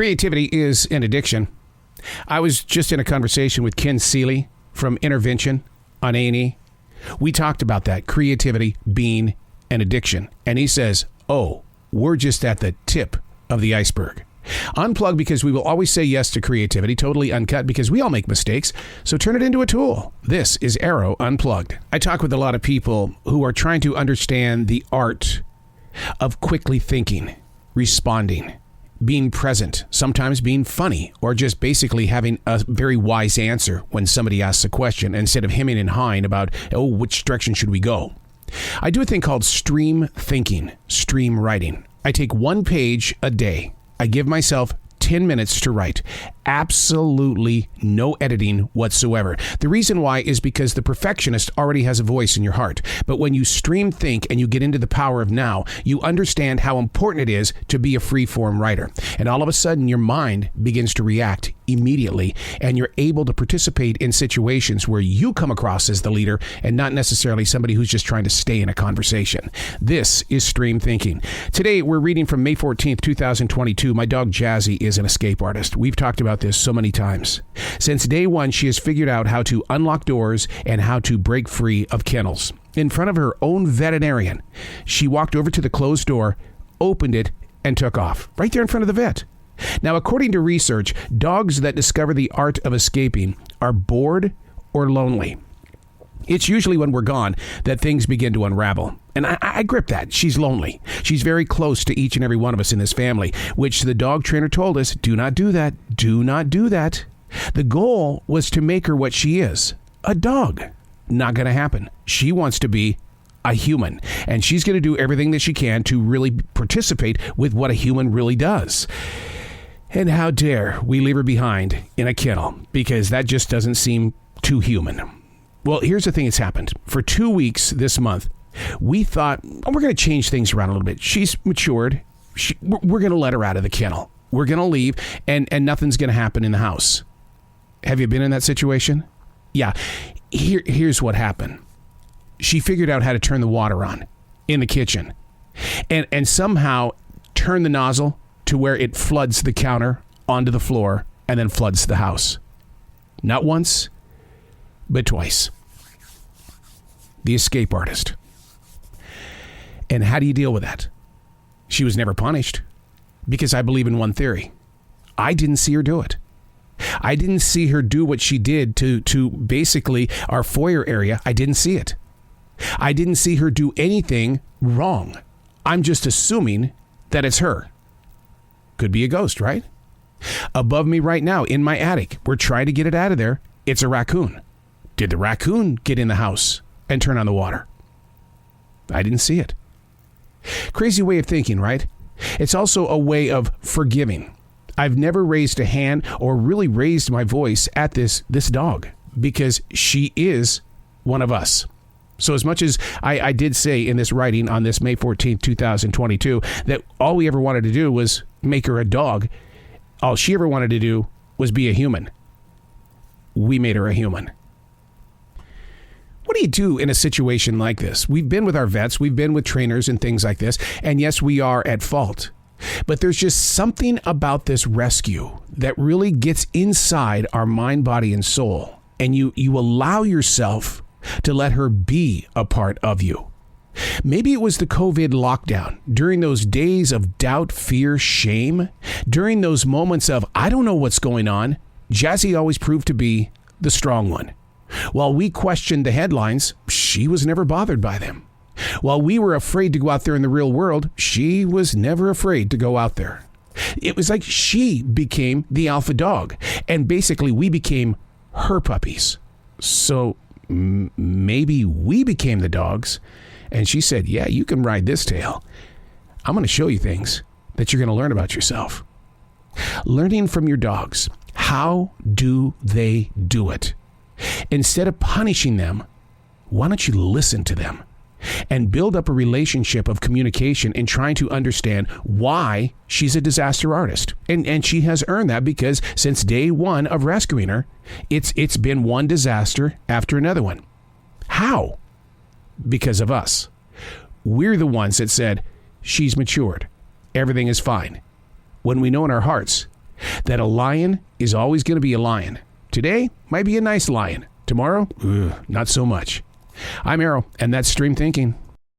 Creativity is an addiction. I was just in a conversation with Ken Seeley from Intervention on A&E. We talked about that, creativity being an addiction. And he says, oh, we're just at the tip of the iceberg. Unplugged, because we will always say yes to creativity. Totally uncut, because we all make mistakes. So turn it into a tool. This is Arroe Unplugged. I talk with a lot of people who are trying to understand the art of quickly thinking, responding, being present, sometimes being funny, or just basically having a very wise answer when somebody asks a question instead of hemming and hawing about, oh, which direction should we go? I do a thing called stream thinking, stream writing. I take one page a day. I give myself 10 minutes to write. Absolutely no editing whatsoever. The reason why is because the perfectionist already has a voice in your heart. But when you stream think and you get into the power of now, you understand how important it is to be a free-form writer. And all of a sudden, your mind begins to react immediately, and you're able to participate in situations where you come across as the leader and not necessarily somebody who's just trying to stay in a conversation. This is stream thinking. Today, we're reading from May 14th, 2022. My dog Jazzy is an escape artist. We've talked about this so many times. Since day one, she has figured out how to unlock doors and how to break free of kennels. In front of her own veterinarian, she walked over to the closed door, opened it, and took off. Right there in front of the vet. Now, according to research, dogs that discover the art of escaping are bored or lonely. It's usually when we're gone that things begin to unravel. And I grip that. She's lonely. She's very close to each and every one of us in this family, which the dog trainer told us, do not do that. Do not do that. The goal was to make her what she is, a dog. Not going to happen. She wants to be a human, and she's going to do everything that she can to really participate with what a human really does. And how dare we leave her behind in a kennel, because that just doesn't seem too human. Well, here's the thing that's happened. For 2 weeks this month, we thought, oh, we're going to change things around a little bit. She's matured. We're going to let her out of the kennel. We're going to leave, and nothing's going to happen in the house. Have you been in that situation? Yeah. Here's what happened. She figured out how to turn the water on in the kitchen and somehow turn the nozzle to where it floods the counter onto the floor and then floods the house. Not once, but twice. The escape artist. And how do you deal with that? She was never punished, because I believe in one theory. I didn't see her do it. I didn't see her do what she did to basically our foyer area. I didn't see it. I didn't see her do anything wrong. I'm just assuming that it's her. Could be a ghost, right? Above me right now in my attic, we're trying to get it out of there. It's a raccoon. Did the raccoon get in the house and turn on the water? I didn't see it. Crazy way of thinking, right? It's also a way of forgiving. I've never raised a hand or really raised my voice at this dog, because she is one of us. So as much as I did say in this writing on this May 14th, 2022, that all we ever wanted to do was make her a dog, all she ever wanted to do was be a human. We made her a human. What do you do in a situation like this? We've been with our vets, we've been with trainers and things like this, and yes, we are at fault. But there's just something about this rescue that really gets inside our mind, body, and soul, and you allow yourself to let her be a part of you. Maybe it was the COVID lockdown, during those days of doubt, fear, shame, during those moments of, I don't know what's going on. Jazzy always proved to be the strong one. While we questioned the headlines, she was never bothered by them. While we were afraid to go out there in the real world, she was never afraid to go out there. It was like she became the alpha dog, and basically we became her puppies. So maybe we became the dogs, and she said, yeah, you can ride this tail. I'm going to show you things that you're going to learn about yourself. Learning from your dogs. How do they do it? Instead of punishing them, why don't you listen to them and build up a relationship of communication and trying to understand why she's a disaster artist. And she has earned that, because since day one of rescuing her, it's been one disaster after another one. How? Because of us. We're the ones that said, she's matured. Everything is fine. When we know in our hearts That a lion is always going to be a lion. Today might be a nice lion. Tomorrow, not so much. I'm Arroe, and that's Stream Thinking.